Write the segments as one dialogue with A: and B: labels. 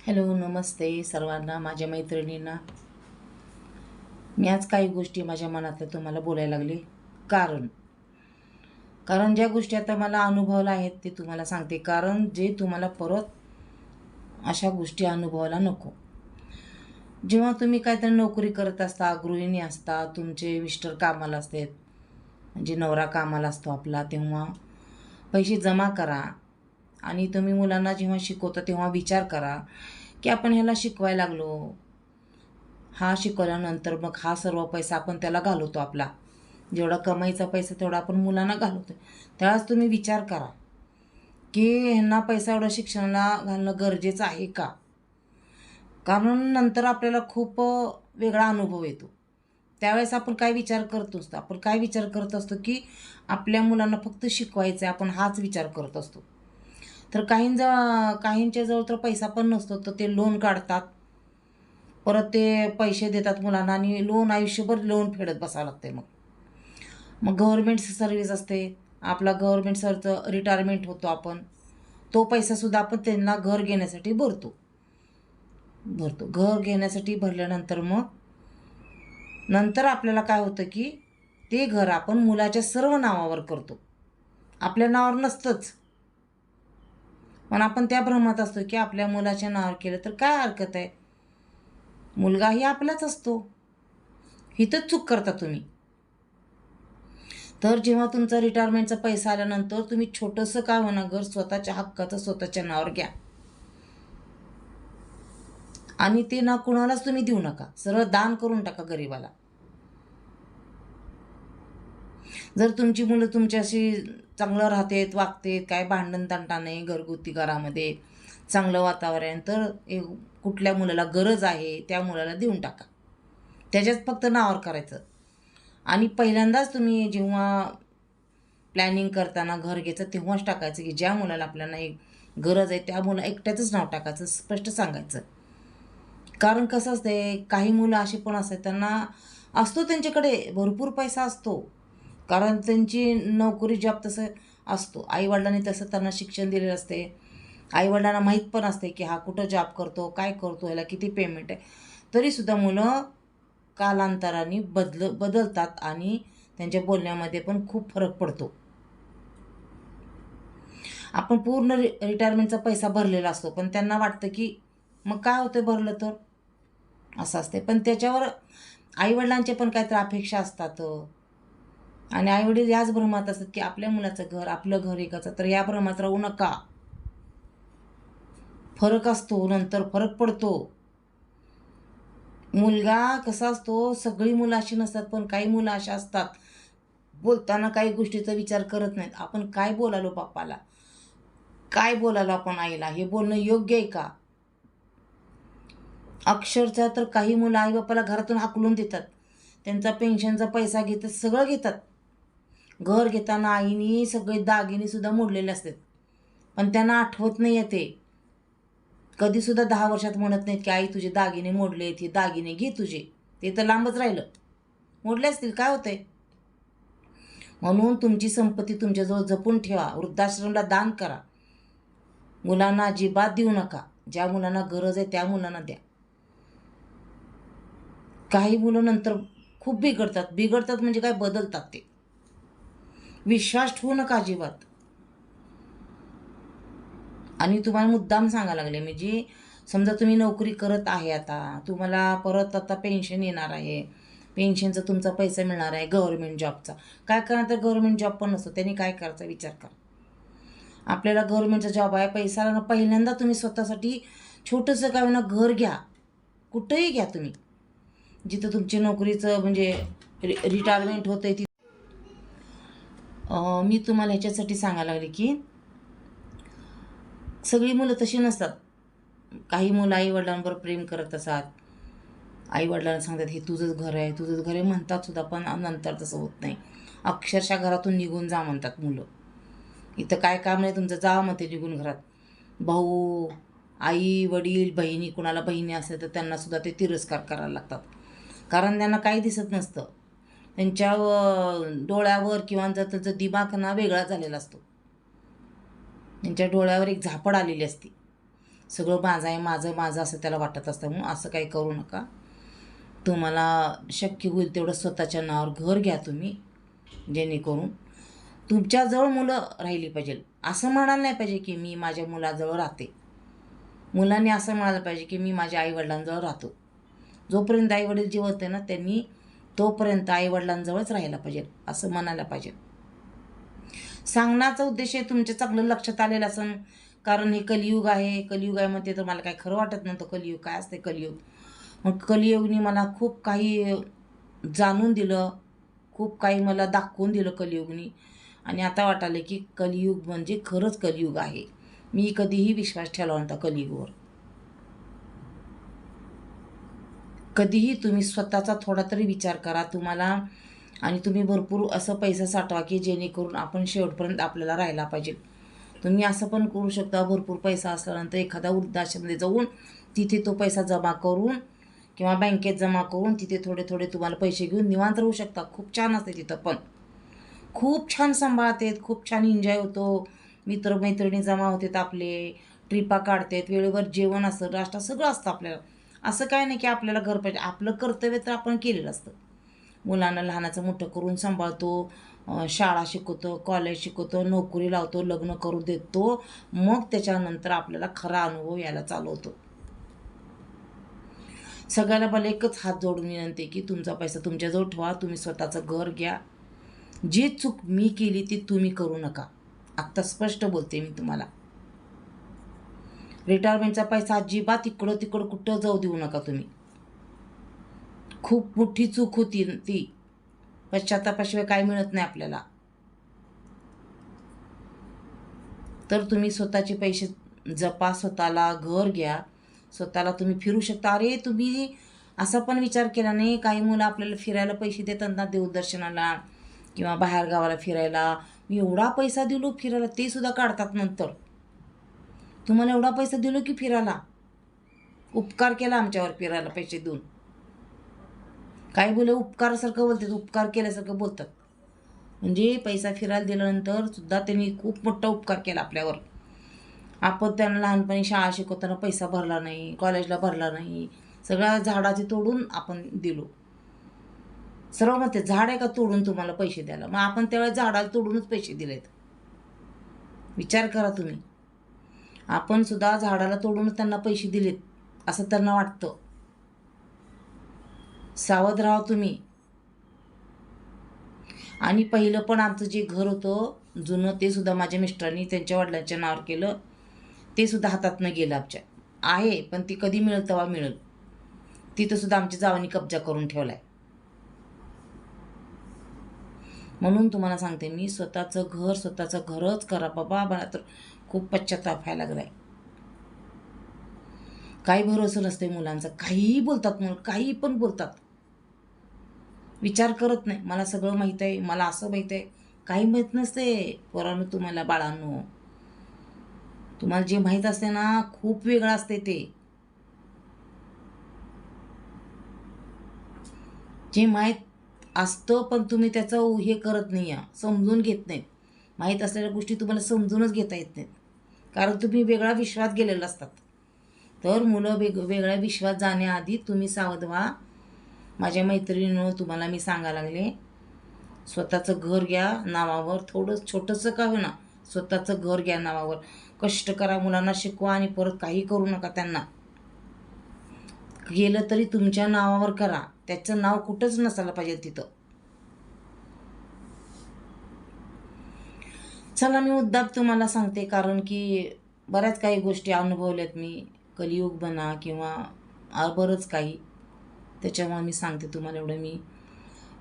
A: Hello, नमस्ते सर्वांना, माझ्या मैत्रिणींना. मी आज काही गोष्टी माझ्या मनातल्या तुम्हाला बोलायला लागले. कारण कारण ज्या गोष्टी आता मला अनुभवल्या आहेत ते तुम्हाला सांगते. कारण जे तुम्हाला परत अशा गोष्टी अनुभवायला नको. जेव्हा तुम्ही काहीतरी नोकरी करत असता, गृहिणी असता, तुमचे मिस्टर कामाला असतात, म्हणजे नवरा कामाला असतो आपला, तेव्हा पैसे जमा करा. आणि तुम्ही मुलांना जेव्हा शिकवता तेव्हा विचार करा की आपण ह्याला शिकवायला लागलो, हा शिकवल्यानंतर मग हा सर्व पैसा आपण त्याला घालवतो. आपला जेवढा कमाईचा पैसा तेवढा आपण मुलांना घालवतो. त्यावेळेस तुम्ही विचार करा की ह्यांना पैसा एवढा शिक्षणाला घालणं गरजेचं आहे का. कारण नंतर आपल्याला खूप वेगळा अनुभव येतो. त्यावेळेस आपण काय विचार करत असतो, आपण काय विचार करत असतो की आपल्या मुलांना फक्त शिकवायचं आहे, आपण हाच विचार करत असतो. तर काहींच्या जवळ तर पैसा पण नसतो, तर ते लोन काढतात, परत ते पैसे देतात मुलांना आणि लोन आयुष्यभर लोन फेडत बसावं लागते. मग गव्हर्मेंट सर्व्हिस असते, आपला गव्हर्मेंट सरचं रिटायरमेंट होतो, आपण तो पैसासुद्धा आपण त्यांना घर घेण्यासाठी भरतो. घर घेण्यासाठी भरल्यानंतर मग नंतर आपल्याला काय होतं की ते घर आपण मुलाच्या सर्व नावावर करतो, आपल्या नावावर नसतंच. पण आपण त्या भ्रमात असतो की आपल्या मुलाच्या नावावर केलं तर काय हरकत आहे, मुलगाही आपलाच असतो. हिथंच चूक करता तुम्ही. तर जेव्हा तुमचा रिटायरमेंटचा पैसा आल्यानंतर तुम्ही छोटंसं काय होणार घर स्वतःच्या हक्काचं स्वतःच्या नावावर घ्या. आणि ते ना कुणालाच तुम्ही देऊ नका, सरळ दान करून टाका गरिबाला. जर तुमची मुलं तुमच्याशी चांगलं राहतेत, वागतेत, काय भांडण तंटा नाही, घरगुती घरामध्ये चांगलं वातावरण, तर कुठल्या मुलाला गरज आहे त्या मुलाला देऊन टाका. त्याच्यात फक्त नावावर करायचं. आणि पहिल्यांदाच तुम्ही जेव्हा प्लॅनिंग करताना घर घ्यायचं तेव्हाच टाकायचं की ज्या मुलाला आपल्याला एक गरज आहे त्या मुला एकट्याचंच नाव टाकायचं, स्पष्ट सांगायचं. कारण कसं असते, काही मुलं अशी पण असतात त्यांना असतो त्यांच्याकडे भरपूर पैसा असतो, कारण त्यांची नोकरी जॉब तसं असतो, आईवडिलांनी तसं त्यांना शिक्षण दिलेलं असते, आईवडिलांना माहीत पण असते की हा कुठं जॉब करतो, काय करतो, ह्याला किती पेमेंट आहे. तरीसुद्धा मुलं कालांतराने बदलतात आणि त्यांच्या बोलण्यामध्ये पण खूप फरक पडतो. आपण पूर्ण रिटायरमेंटचा पैसा भरलेला असतो, पण त्यांना वाटतं की मग काय होतं भरलं तर, असं असते. पण त्याच्यावर आईवडिलांचे पण काहीतरी अपेक्षा असतात आणि आईवडील याच भ्रमात असतात की आपल्या मुलाचं घर आपलं घर एकाचं, तर या भ्रमात राहू नका. फरक असतो, नंतर फरक पडतो. मुलगा कसा असतो, सगळी मुलं अशी नसतात, पण काही मुलं अशा असतात बोलताना काही गोष्टीचा विचार करत नाहीत. आपण काय बोलालो बापाला, काय बोलालो आपण आईला, हे बोलणं योग्य आहे का. अक्षरशः तर काही मुलं आईबापाला घरातून हाकलून देतात, त्यांचा पेन्शनचा पैसा घेतात, सगळं घेतात. घर घेताना आईनी सगळे दागिने सुद्धा मोडलेले असतात, पण त्यांना आठवत नाही येते. कधीसुद्धा 10 वर्षात म्हणत नाहीत की आई तुझे दागिने मोडलेत, हे दागिने घे तुझे. ते तर लांबच राहिलं, मोडले असतील काय होतंय. म्हणून तुमची संपत्ती तुमच्याजवळ जपून ठेवा, वृद्धाश्रमला दान करा, मुलांना अजिबात देऊ नका. ज्या मुलांना गरज आहे त्या मुलांना द्या. काही मुलं नंतर खूप बिघडतात म्हणजे काय बदलतात. ते विश्वास ठेवू नका अजिबात. आणि तुम्हाला मुद्दाम सांगायला लागले, म्हणजे समजा तुम्ही नोकरी करत आहे, आता तुम्हाला परत आता पेन्शन येणार आहे, पेन्शनचा तुमचा पैसा मिळणार आहे गव्हर्मेंट जॉबचा. काय करणार तर गव्हर्मेंट जॉब पण नसतो, त्यांनी काय करायचा विचार करा. आपल्याला गव्हर्मेंटचा जॉब आहे, पैसा आला ना, पहिल्यांदा तुम्ही स्वतःसाठी छोटंसं काय ना घर घ्या, कुठंही घ्या तुम्ही, जिथं तुमची नोकरीचं म्हणजे रिटायरमेंट होतं आहे. मी तुम्हाला ह्याच्यासाठी सांगायला लागले की सगळी मुलं तशी नसतात. काही मुलं आईवडिलांवर प्रेम करत असतात, आईवडिलांना सांगतात हे तुझंच घर आहे, तुझंच घर आहे म्हणतात सुद्धा, पण नंतर तसं होत नाही. अक्षरशः घरातून निघून जा म्हणतात मुलं. इथं काय काम नाही तुमचं, जा म्हणते निघून घरात. भाऊ, आई, वडील, बहिणी, कुणाला बहिणी असतात तर त्यांनासुद्धा ते तिरस्कार करायला लागतात, कारण त्यांना काही दिसत नसतं. त्यांच्या डोळ्यावर किंवा जर त्यांचा दिमाग ना वेगळा झालेला असतो, त्यांच्या डोळ्यावर एक झापड आलेली असते. सगळं माझं आहे, माझं माझं असं त्याला वाटत असतं. म्हणून असं काही करू नका. तुम्हाला शक्य होईल तेवढं स्वतःच्या नावावर घर घ्या तुम्ही, जेणेकरून तुमच्याजवळ मुलं राहिली पाहिजे. असं म्हणायला नाही पाहिजे की मी माझ्या मुलाजवळ राहते. मुलांनी असं म्हणायला पाहिजे की मी माझ्या आईवडिलांजवळ राहतो. जोपर्यंत आईवडील जिवंत आहे ना, त्यांनी तोपर्यंत आईवडिलांजवळच राहायला पाहिजे, असं म्हणायला पाहिजे. सांगण्याचा उद्देश आहे तुमच्या चांगलं लक्षात आलेलं असेल, कारण हे कलियुग आहे. कलियुग आहे म्हणते तर मला काय खरं वाटत नव्हतं. कलियुग काय असते कलियुग. मग कलियुगने मला खूप काही जाणून दिलं, खूप काही मला दाखवून दिलं कलियुगनी. आणि आता वाटायलं की कलियुग म्हणजे खरंच कलियुग आहे. मी कधीही विश्वास ठेवला नव्हता कलियुगवर. कधीही तुम्ही स्वतःचा थोडा तरी विचार करा तुम्हाला, आणि तुम्ही भरपूर असं पैसा साठवा की जेणेकरून आपण शेवटपर्यंत आपल्याला राहायला पाहिजे. तुम्ही असं पण करू शकता, भरपूर पैसा असल्यानंतर एखादा वृद्धाश्रममध्ये जाऊन तिथे तो पैसा जमा करून किंवा बँकेत जमा करून तिथे थोडे थोडे तुम्हाला पैसे घेऊन निवांत राहू शकता. खूप छान असते तिथं, पण खूप छान सांभाळतात, खूप छान एन्जॉय होतो. मित्रमैत्रिणी जमा होतात, आपले ट्रिपा काढतात, वेळेवर जेवण असतं, नाश्ता सगळं असतं आपल्याला. असं काय नाही की आपल्याला घर पाहिजे. आपलं कर्तव्य तर आपण केलेलं असतं. मुलांना लहानाचं मोठं करून सांभाळतो, शाळा शिकवतो, कॉलेज शिकवतो, नोकरी लावतो, लग्न करू देतो. मग त्याच्यानंतर आपल्याला खरा अनुभव यायला चालू होतो. सगळ्याला मला एकच हात जोडून विनंती की तुमचा पैसा तुमच्याजवळ ठेवा. तुम्ही स्वतःचं घर घ्या. जी चूक मी केली ती तुम्ही करू नका. आत्ता स्पष्ट बोलते मी तुम्हाला. रिटायरमेंटचा पैसा अजिबात इकडं तिकडं कुठं जाऊ देऊ नका तुम्ही. खूप मोठी चूक होती ती. पश्चातापाशिवाय काय मिळत नाही आपल्याला. तर तुम्ही स्वतःचे पैसे जपा, स्वतःला घर घ्या, स्वतःला तुम्ही फिरू शकता. अरे तुम्ही असा पण विचार केला नाही, काही मुलं आपल्याला फिरायला पैसे देतात ना, देवदर्शनाला किंवा बाहेर गावाला फिरायला. मी एवढा पैसा दिलो फिरायला, ते सुद्धा काढतात नंतर. तुम्हाला एवढा पैसा दिलो की फिरायला, उपकार केला आमच्यावर फिरायला पैसे देऊन. काय बोले उपकारासारखं बोलतात, उपकार केल्यासारखं बोलतात. म्हणजे पैसा फिरायला दिल्यानंतर सुद्धा त्यांनी खूप मोठा उपकार केला आपल्यावर. आपण त्यांना लहानपणी शाळा शिकवताना पैसा भरला नाही, कॉलेजला भरला नाही, सगळ्या झाडाचे तोडून आपण दिलो. सर्व म्हणते झाड आहे का तोडून तुम्हाला पैसे द्यायला, मग आपण त्यावेळेस झाडाला तोडूनच पैसे दिलेत. विचार करा तुम्ही. आपण सुद्धा झाडाला तोडूनच त्यांना पैसे दिलेत असं त्यांना वाटतं. सावध राहा तुम्ही. आणि पहिलं पण आमचं जे घर होतं जुनं, ते सुद्धा माझ्या मिस्टरांनी त्यांच्या वडिलांच्या नावावर केलं. ते सुद्धा हातातनं गेलं आमच्या. आहे पण ती कधी मिळेल तेव्हा मिळेल. तिथं सुद्धा आमच्या जावांनी कब्जा करून ठेवलाय. म्हणून तुम्हाला सांगते मी, स्वतःचं घरच करा बाबा. मला तर खूप पश्चाताप व्हायला लागलाय. काही भरोसा नसते मुलांचा. काहीही बोलतात मुलं, काही पण बोलतात. विचार करत नाही. मला सगळं माहीत आहे, मला असं माहीत आहे. काही माहीत नसते पोरांनो तुम्हाला, बाळांनो. तुम्हाला जे माहीत असते ना, खूप वेगळं असते ते. जे माहीत असतं पण तुम्ही त्याचं हे करत नाही, समजून घेत नाहीत. माहीत असलेल्या गोष्टी तुम्हाला समजूनच घेता येत नाहीत, कारण तुम्ही वेगळा विश्वास गेलेला असतात. तर मुलं वेगळ्या विश्वास जाण्याआधी तुम्ही सावध व्हा. माझ्या मैत्रिणीनं तुम्हाला मी सांगायला लागले, स्वतःचं घर घ्या नावावर. थोडं छोटंसं का होईना, स्वतःचं घर घ्या नावावर. कष्ट करा, मुलांना शिकवा आणि परत काही करू नका त्यांना. गेलं तरी तुमच्या नावावर करा. त्याचं नाव कुठंच नसायला पाहिजे तिथं. चला मी मुद्दाम तुम्हाला सांगते, कारण की बऱ्याच काही गोष्टी अनुभवल्यात मी. कलियुग म्हणा किंवा बरंच काही. त्याच्यामुळे मी सांगते तुम्हाला एवढं.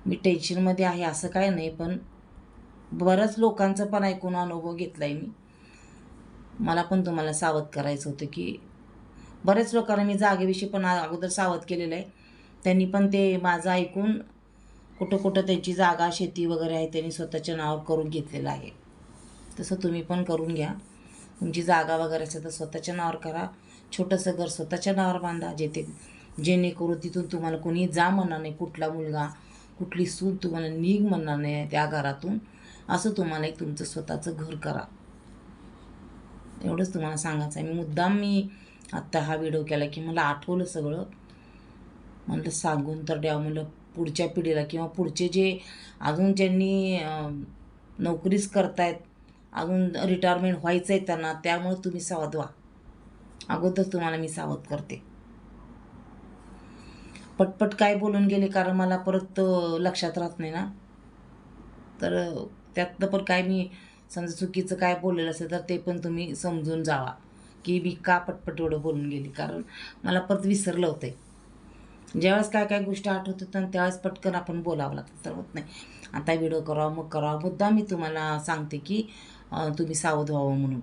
A: मी टेन्शनमध्ये आहे असं काय नाही, पण बऱ्याच लोकांचं पण ऐकून अनुभव घेतला आहे मी. मला पण तुम्हाला सावध करायचं होतं की बऱ्याच लोकांना मी जागेविषयी पण अगोदर सावध केलेलं आहे. त्यांनी पण ते माझं ऐकून कुठं कुठं त्यांची जागा, शेती वगैरे आहे त्यांनी स्वतःच्या नावावर करून घेतलेलं आहे. तसं तुम्ही पण करून घ्या. तुमची जागा वगैरे असेल तर स्वतःच्या नावावर करा. छोटंसं घर स्वतःच्या नावावर बांधा, जेणेकरून तिथून तुम्हाला कोणी जा म्हणणार नाही. कुठला मुलगा, कुठली सून तुम्हाला निघ म्हणणार नाही त्या घरातून. असं तुम्हाला एक तुमचं स्वतःचं घर करा. एवढंच तुम्हाला सांगायचं आहे. मी आत्ता हा व्हिडिओ केला की मला आठवलं सगळं. म्हणलं सांगून तर द्यावं, म्हणलं पुढच्या पिढीला किंवा पुढचे जे अजून ज्यांनी नोकरीच करतायत, अजून रिटायरमेंट व्हायचं आहे त्यांना, त्यामुळे तुम्ही सावध व्हा. अगोदर तुम्हाला मी सावध करते. पटपट काय बोलून गेले, कारण मला परत लक्षात राहत नाही ना. तर त्यातलं पण काय मी समजा चुकीचं काय बोललेलं असेल तर ते पण तुम्ही समजून जावा की मी का पटपट एवढं बोलून गेली, कारण मला परत विसरलं होतं आहे. ज्यावेळेस काय काय गोष्टी आठवतात आणि त्यावेळेस पटकन आपण बोलावं लागतं, तर होत नाही. आता व्हिडिओ करावा मग करावा, मुद्दा मी तुम्हाला सांगते की तुम्ही सावध व्हावं म्हणून.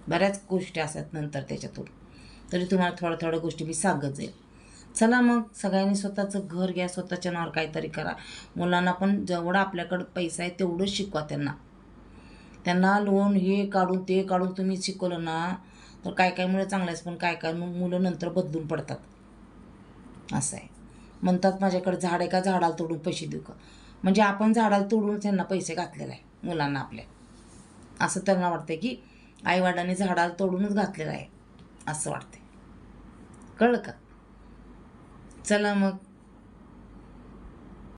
A: बऱ्याच गोष्टी असतात नंतर त्याच्यातून, तरी तुम्हाला थोड्या थोड्या गोष्टी मी सांगत जाईल. चला मग सगळ्यांनी स्वतःचं घर घ्या, स्वतःच्या नावावर काहीतरी करा. मुलांना पण जेवढा आपल्याकडं पैसा आहे तेवढंच शिकवा. त्यांना लोन हे काढून ते काढून तुम्ही शिकवलं ना, तर काय काय मुलं चांगलं आहे, पण काय काय मुलं नंतर बदलून पडतात. असं आहे. म्हणतात माझ्याकडे झाड आहे का, झाडाला तोडून पैसे देऊ का? म्हणजे आपण झाडाला तोडून त्यांना पैसे घातलेले आहे मुलांना आपल्या. असं त्यांना वाटतं की आईवडिलांनी झाडाला तोडूनच घातलेलं आहे असं वाटते. कळलं का? चला मग